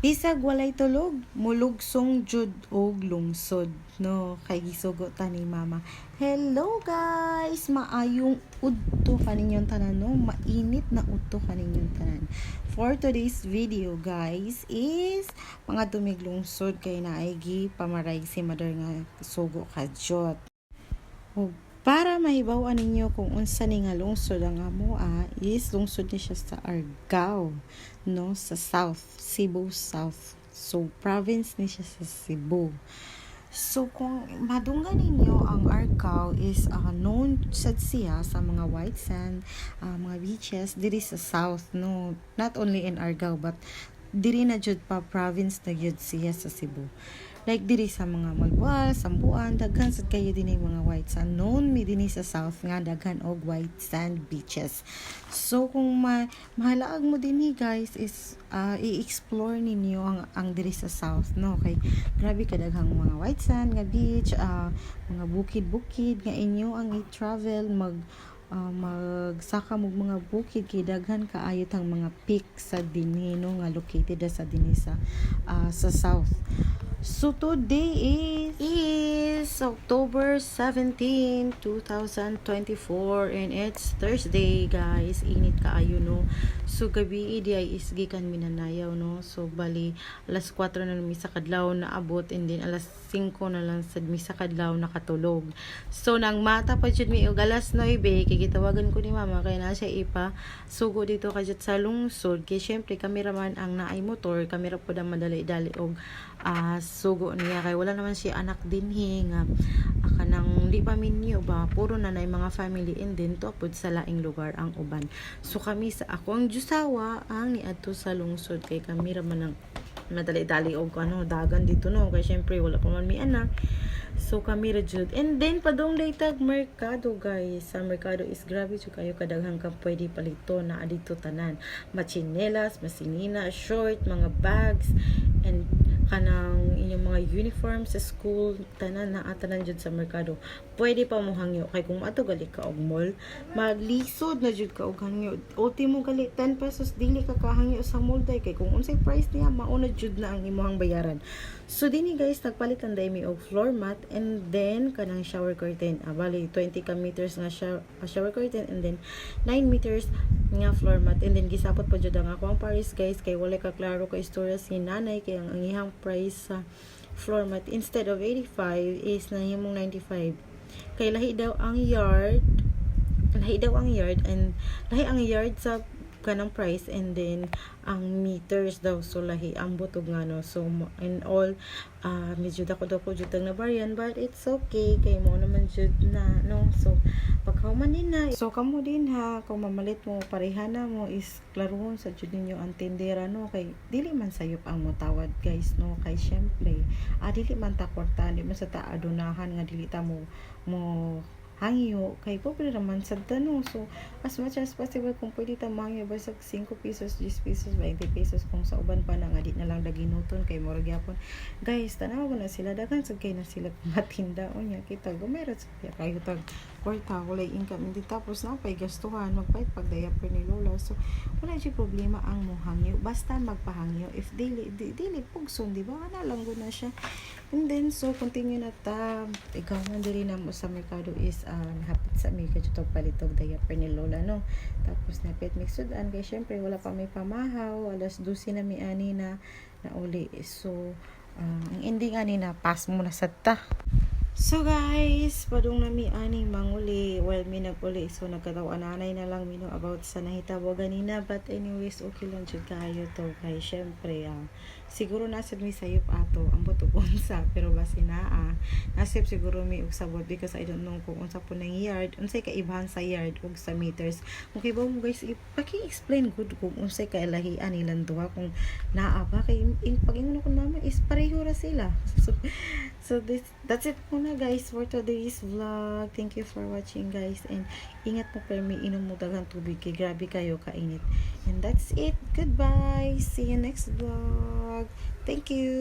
Bisag walay tulog, mulugsong jud og lungsod, no? Kay gisugo ta ni mama. Hello guys, maayong udto kaninyong tanan, no? Mainit na udto kaninyong tanan. For today's video guys is mga tumiglungsod kay naay pamaray si mother nga sugo kadyot. O para mahibaw ninyo kung unsa ni nga lungsod ang amoa is lungsod ni siya sa Argao, no, sa South, Cebu South. So province ni siya sa Cebu. So kung madunggan ninyo ang Argao is known siya sa mga white sand, mga beaches diri sa South, no, not only in Argao but diri na jud pa province na jud siya sa Cebu. Like diri sa mga Malboal, Sambuan, daghan sad kayo dinhi mga white sand. Known mi dinhi sa South nga daghan og white sand beaches. So kung mahalaag mo dinhi guys is i-explore ninyo ang diri sa South, no? Kay grabe kadaghang mga white sand nga beach, mga bukid-bukid nga inyo ang i-travel magsaka mog mga bukid kay daghan kaayo tang mga peak sa dinhi, no, nga located sa dinhi sa South. So today is October 17, 2024 and it's Thursday guys. Init kaayo, no. So gabi di ay isgi kan minanayaw, no. So bali alas 4 na misa kadlaw na abot and then alas 5 na lang sad misa kadlaw nakatulog. So nang mata pa jud mi og alas 9 kay gitawagan ko ni mama kay na siya ipa sugo dito kadyat sa lungsod kay syempre kameraman ang naay motor, kamera po da madali-dali og sugo niya kay wala naman siya anak dinhi nga kanang di pa minyo ba puro na nay mga family and then tuapod sa laing lugar ang uban. So kami sa ako ang jusawa ang niadto sa lungsod kay kami ra man ang madali-dali og dagan dito, no, kay syempre wala pa man mi anak. So kami ra jud and then padong tag merkado guys. Sa merkado is grabe jud kayo kadaghang ka pwede palito na adito tanan, machinelas, masinina, short, mga bags and kanang inyong mga uniform sa school tanan na atanan jud sa merkado. Pwede pa mo hangyo kay kung ato gali ka og mall maglisod na jud ka og hangyo. Ultimo gali 10 pesos dili ka kahangyo sa mall day kay kung unsay price niya mauna jud na ang imong bayaran. So dinhi guys nagpalit ang mi og floor mat and then kanang shower curtain. Bali 20 ka meters nga shower curtain and then 9 meters nga floor mat and then gisapot pa jud ang ako ang price guys kay wala ka klaro ka istorya si nanay kay ang ihang price sa floor mat instead of 85 is nahimong 95 kay lahi daw ang yard and lahi ang yard sa kanang price and then ang meters daw so lahi ang butog nga, no. So in all medyo dako jud ang nabaryan but it's okay kay mo naman jud na, no. So pagkauman din na so kamo din ha kung mamalit mo parehana mo is klarohon sa jud ninyo ang tindera, no, kay dili man sayop ang motawad guys, no, kay syempre dili man ta kwarta, di man sa ta adunahan nga dili ta mo hangyo kay pobre naman sa no. So as much as possible kung pwede ta mangyo basag 5 pesos, 10 pesos, 20 pesos kung sa uban pa na nga di na lang daginuton kay murag gyapon guys tanaw mo na sila daghan sad kay na sila matinda unya kita gumera sa kayo tag kwarta walay income hindi tapos na pay gastuhan magpait pag diaper ni lola. So wala jud problema ang mo hangyo basta magpahangyo if dili pugson, di ba ana lang gud na siya. And then so continue na ta ikaw man diri na mo sa merkado is hapit sa mi kadto palitog diaper ni lola, no. Tapos napit mixudan kay syempre wala pa may pamahaw alas 12 na mi ani na uli. So ang ending ani na pass mo na sad ta. So guys, padung nami ani manguli while mi naguli so nagkatawa nanay na lang mino about sa nahitabo ganina but anyways okay lang jud kayo to kay syempre siguro nasib mi sayop ato ang butog unsa pero basi nasib siguro mi og sabot because I don't know kung unsa po nang yard unsay kaibahan sa yard ug sa meters. Okay ba mo guys paki-explain good kung unsay kailahian nilang duha kung naa ba kay pag-ingon ko mama is pareho ra sila. So that's it muna guys for today's vlog. Thank you for watching guys and ingat po pero may inom mo daghang tubig kay grabe kayo kainit. And that's it. Goodbye. See you next vlog. Thank you.